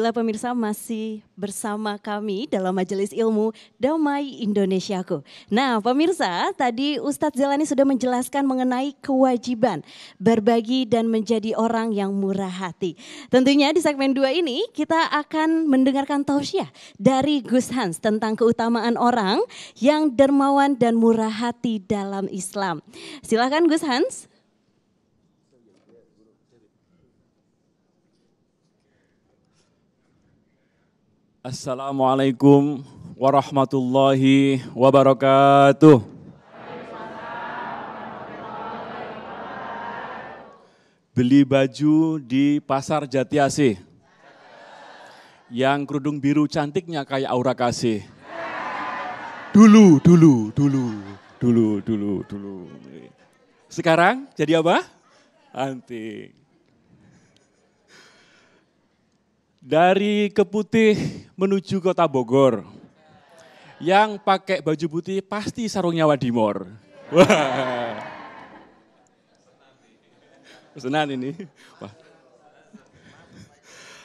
Alhamdulillah pemirsa masih bersama kami dalam Majelis Ilmu Damai Indonesiaku. Nah pemirsa, tadi Ustadz Zelani sudah menjelaskan mengenai kewajiban berbagi dan menjadi orang yang murah hati. Tentunya di segmen 2 ini kita akan mendengarkan tausiah dari Gus Hans tentang keutamaan orang yang dermawan dan murah hati dalam Islam. Silakan Gus Hans. Assalamualaikum warahmatullahi wabarakatuh. Beli baju di Pasar Jati Asih. Yang kerudung biru cantiknya kayak Aura Kasih. Dulu. Sekarang jadi apa? Antik. Dari Keputih menuju Kota Bogor. Yang pakai baju putih pasti sarungnya Wadimor. Wah. Senang ini. Wah.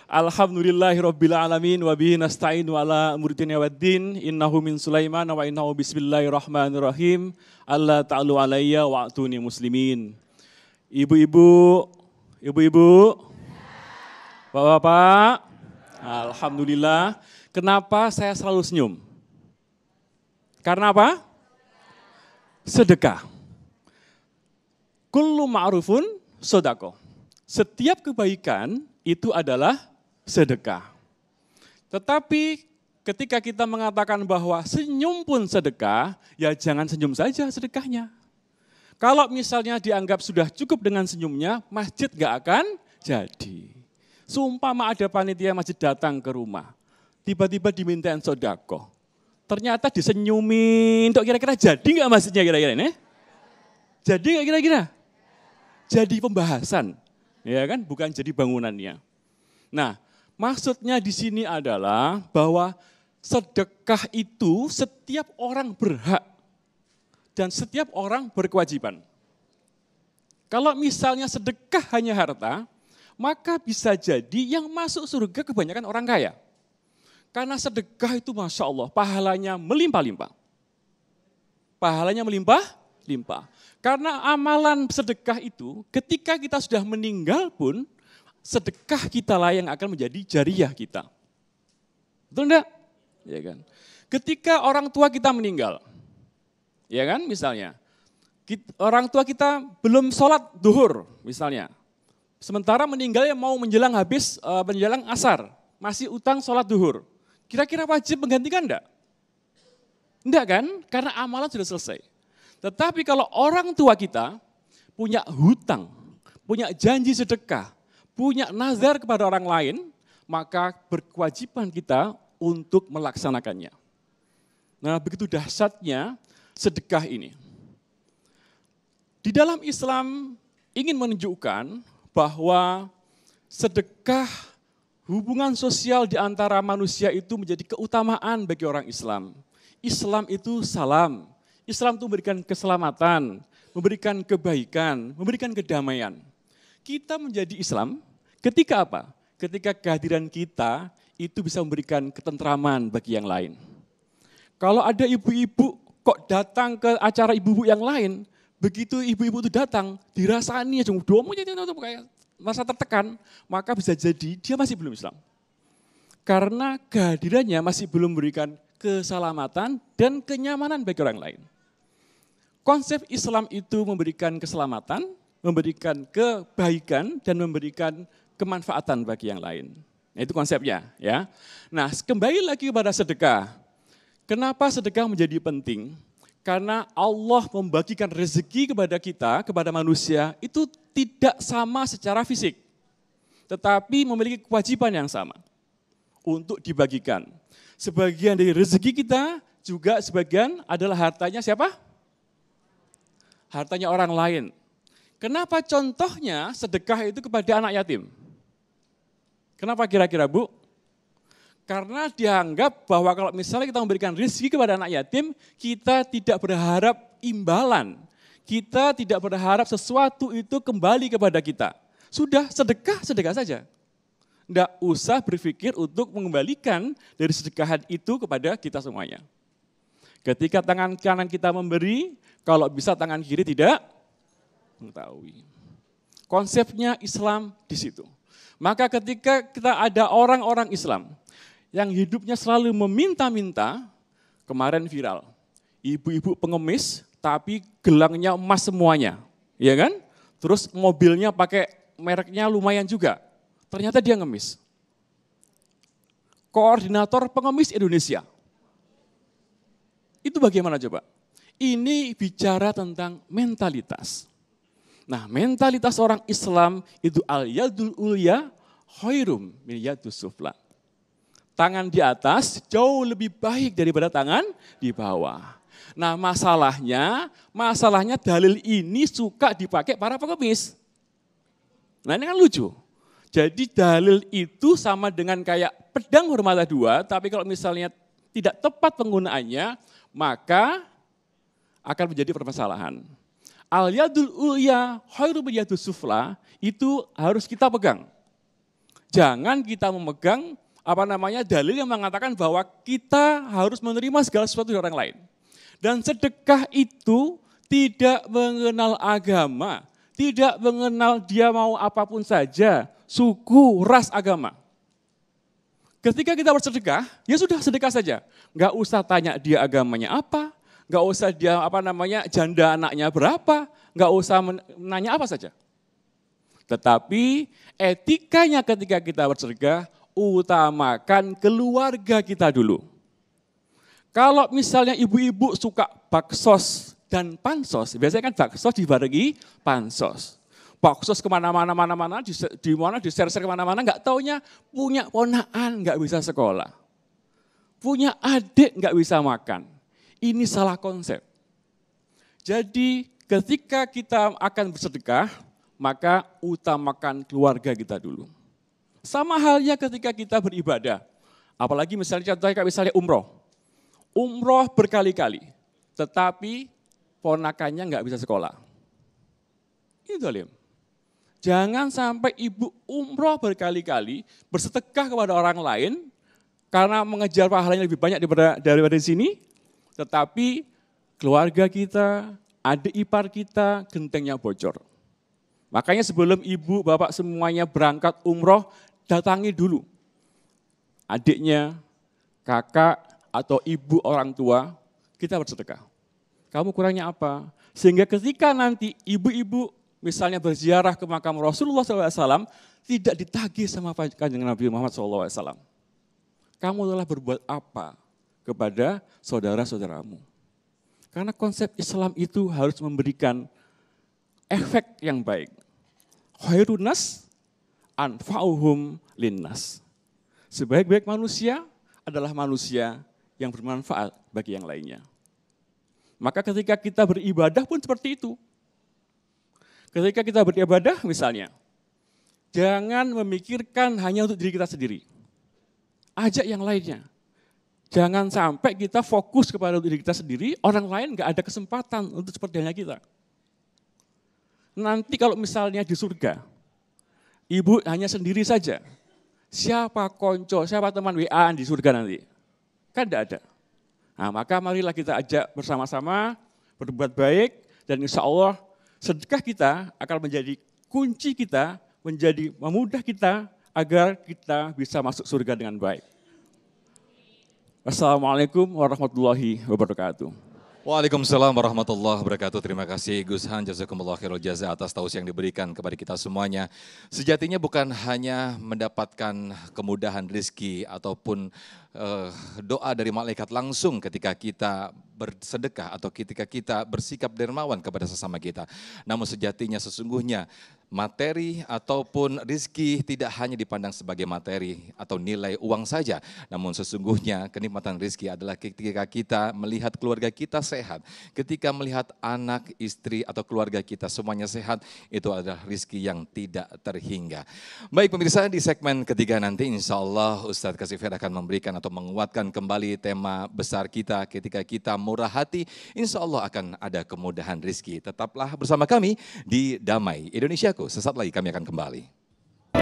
Alhamdulillahirabbil alamin wa bihi nasta'inu ala umuri waddin innahu min Sulaiman wa innahu bismillahirrahmanirrahim. Allah ta'alu alayya wa atuni muslimin. Ibu-ibu, Bapak-bapak, alhamdulillah. Kenapa saya selalu senyum? Karena apa? Sedekah. Kullu ma'rufun sodako. Setiap kebaikan itu adalah sedekah. Tetapi ketika kita mengatakan bahwa senyum pun sedekah, ya jangan senyum saja sedekahnya. Kalau misalnya dianggap sudah cukup dengan senyumnya, masjid gak akan jadi. Seumpama ada panitia masjid datang ke rumah, tiba-tiba dimintain sodako. Ternyata disenyumin, kok kira-kira jadi nggak masjidnya kira-kira ini? Jadi nggak kira-kira? Jadi pembahasan, ya kan? Bukan jadi bangunannya. Nah, maksudnya di sini adalah bahwa sedekah itu setiap orang berhak dan setiap orang berkewajiban. Kalau misalnya sedekah hanya harta, maka bisa jadi yang masuk surga kebanyakan orang kaya. Karena sedekah itu Masya Allah, pahalanya melimpah-limpah. Pahalanya melimpah-limpah. Karena amalan sedekah itu ketika kita sudah meninggal pun, sedekah kita lah yang akan menjadi jariyah kita. Betul enggak? Ya kan? Ketika orang tua kita meninggal, ya kan misalnya, orang tua kita belum sholat duhur misalnya, sementara meninggalnya mau menjelang habis, menjelang asar, masih utang sholat duhur. Kira-kira wajib menggantikan enggak? Enggak kan? Karena amalan sudah selesai. Tetapi kalau orang tua kita punya hutang, punya janji sedekah, punya nazar kepada orang lain, maka berkewajiban kita untuk melaksanakannya. Nah, begitu dahsyatnya sedekah ini. Di dalam Islam ingin menunjukkan bahwa sedekah hubungan sosial di antara manusia itu menjadi keutamaan bagi orang Islam. Islam itu salam, Islam itu memberikan keselamatan, memberikan kebaikan, memberikan kedamaian. Kita menjadi Islam ketika apa? Ketika kehadiran kita itu bisa memberikan ketentraman bagi yang lain. Kalau ada ibu-ibu kok datang ke acara ibu-ibu yang lain, begitu ibu-ibu itu datang, dirasani aja, kayak merasa tertekan, maka bisa jadi dia masih belum Islam. Karena kehadirannya masih belum memberikan keselamatan dan kenyamanan bagi orang lain. Konsep Islam itu memberikan keselamatan, memberikan kebaikan, dan memberikan kemanfaatan bagi yang lain. Nah, itu konsepnya. Ya. Nah, kembali lagi kepada sedekah. Kenapa sedekah menjadi penting? Karena Allah membagikan rezeki kepada kita, kepada manusia, itu tidak sama secara fisik. Tetapi memiliki kewajiban yang sama untuk dibagikan. Sebagian dari rezeki kita, juga sebagian adalah hartanya siapa? Hartanya orang lain. Kenapa contohnya sedekah itu kepada anak yatim? Kenapa kira-kira Bu? Karena dianggap bahwa kalau misalnya kita memberikan rezeki kepada anak yatim, kita tidak berharap imbalan. Kita tidak berharap sesuatu itu kembali kepada kita. Sudah sedekah, sedekah saja. Tidak usah berpikir untuk mengembalikan dari sedekahan itu kepada kita semuanya. Ketika tangan kanan kita memberi, kalau bisa tangan kiri tidak mengetahui. Konsepnya Islam di situ. Maka ketika kita ada orang-orang Islam yang hidupnya selalu meminta-minta, kemarin viral, ibu-ibu pengemis tapi gelangnya emas semuanya, ya kan? Terus mobilnya pakai mereknya lumayan juga. Ternyata dia ngemis. Koordinator pengemis Indonesia. Itu bagaimana coba? Ini bicara tentang mentalitas. Nah, mentalitas orang Islam itu al-yadul ulya khairum min yadus sufla. Tangan di atas jauh lebih baik daripada tangan di bawah. Nah, masalahnya dalil ini suka dipakai para pengemis. Nah, ini kan lucu. Jadi dalil itu sama dengan kayak pedang bermata dua, tapi kalau misalnya tidak tepat penggunaannya, maka akan menjadi permasalahan. Al-yadul ulya khairu min yadus sufla itu harus kita pegang. Jangan kita memegang dalil yang mengatakan bahwa kita harus menerima segala sesuatu dari orang lain. Dan sedekah itu tidak mengenal agama, tidak mengenal dia mau apapun saja, suku, ras, agama. Ketika kita bersedekah, ya sudah sedekah saja. Enggak usah tanya dia agamanya apa, enggak usah dia janda anaknya berapa, enggak usah nanya apa saja. Tetapi etikanya ketika kita bersedekah, utamakan keluarga kita dulu. Kalau misalnya ibu-ibu suka baksos dan pansos, biasanya kan baksos dibarengi pansos. Baksos kemana-mana, di-share kemana-mana, nggak taunya punya ponakan nggak bisa sekolah. Punya adik nggak bisa makan. Ini salah konsep. Jadi ketika kita akan bersedekah, maka utamakan keluarga kita dulu. Sama halnya ketika kita beribadah. Apalagi misalnya contohnya kayak misalnya umroh. Umroh berkali-kali, tetapi ponakannya nggak bisa sekolah. Ini zalim. Jangan sampai ibu umroh berkali-kali bersedekah kepada orang lain karena mengejar pahalanya lebih banyak daripada di sini, tetapi keluarga kita, adik ipar kita, gentengnya bocor. Makanya sebelum ibu, bapak semuanya berangkat umroh, datangi dulu adiknya, kakak, atau ibu orang tua, kita bersedekah. Kamu kurangnya apa? Sehingga ketika nanti ibu-ibu misalnya berziarah ke makam Rasulullah SAW, tidak ditagih sama kanjeng Nabi Muhammad SAW. Kamu telah berbuat apa kepada saudara-saudaramu? Karena konsep Islam itu harus memberikan efek yang baik. Khairun nas anfa'uhum linnas. Sebaik-baik manusia adalah manusia yang bermanfaat bagi yang lainnya. Maka ketika kita beribadah pun seperti itu. Ketika kita beribadah misalnya, jangan memikirkan hanya untuk diri kita sendiri. Ajak yang lainnya. Jangan sampai kita fokus kepada diri kita sendiri, orang lain nggak ada kesempatan untuk seperti halnya kita. Nanti kalau misalnya di surga, ibu hanya sendiri saja. Siapa konco, siapa teman WA di surga nanti? Kan tidak ada. Nah, maka marilah kita ajak bersama-sama, berbuat baik, dan insya Allah sedekah kita akan menjadi kunci kita, menjadi memudah kita agar kita bisa masuk surga dengan baik. Wassalamualaikum warahmatullahi wabarakatuh. Waalaikumsalam warahmatullahi wabarakatuh. Terima kasih Gus Han, jazakumullah khairul jaza atas tausiah yang diberikan kepada kita semuanya. Sejatinya bukan hanya mendapatkan kemudahan rezeki ataupun doa dari malaikat langsung ketika kita bersedekah atau ketika kita bersikap dermawan kepada sesama kita. Namun sejatinya sesungguhnya materi ataupun rezeki tidak hanya dipandang sebagai materi atau nilai uang saja. Namun sesungguhnya kenikmatan rezeki adalah ketika kita melihat keluarga kita sehat. Ketika melihat anak, istri atau keluarga kita semuanya sehat, itu adalah rezeki yang tidak terhingga. Baik pemirsa, di segmen ketiga nanti insya Allah Ustadz Kasifir akan memberikan atau menguatkan kembali tema besar kita ketika kita murah hati, insya Allah akan ada kemudahan rezeki. Tetaplah bersama kami di Damai Indonesiaku. Sesaat lagi kami akan kembali.